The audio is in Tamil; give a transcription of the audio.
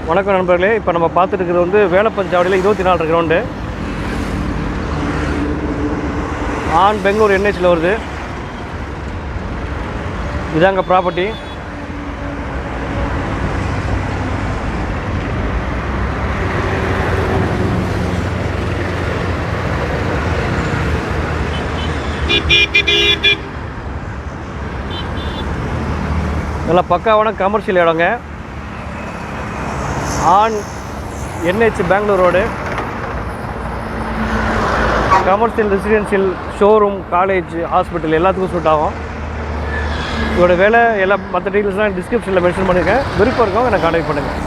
வணக்கம் நண்பர்களே. இப்போ நம்ம பார்த்துட்டு இருக்கிறது வந்து வேலப்பஞ்சாவடியில் 24 கிரவுண்டு ஆன் பெங்களூர் என்ஹெச்சில் வருது. இதாங்க ப்ராப்பர்ட்டி. நல்லா பக்காவான கமர்ஷியல் இடங்க. On NH Bangalore road. Commercial, residential, showroom, college, hospital எல்லாத்துக்கும் சூட் ஆகும். இதோட வேலை எல்லாம் மற்ற டீட்டெயில்ஸ்லாம் டிஸ்கிரிப்ஷனில் மென்ஷன் பண்ணியிருக்கேன். விருப்பம் இருக்கவங்க என்னை கான்டாக்ட் பண்ணுங்கள்.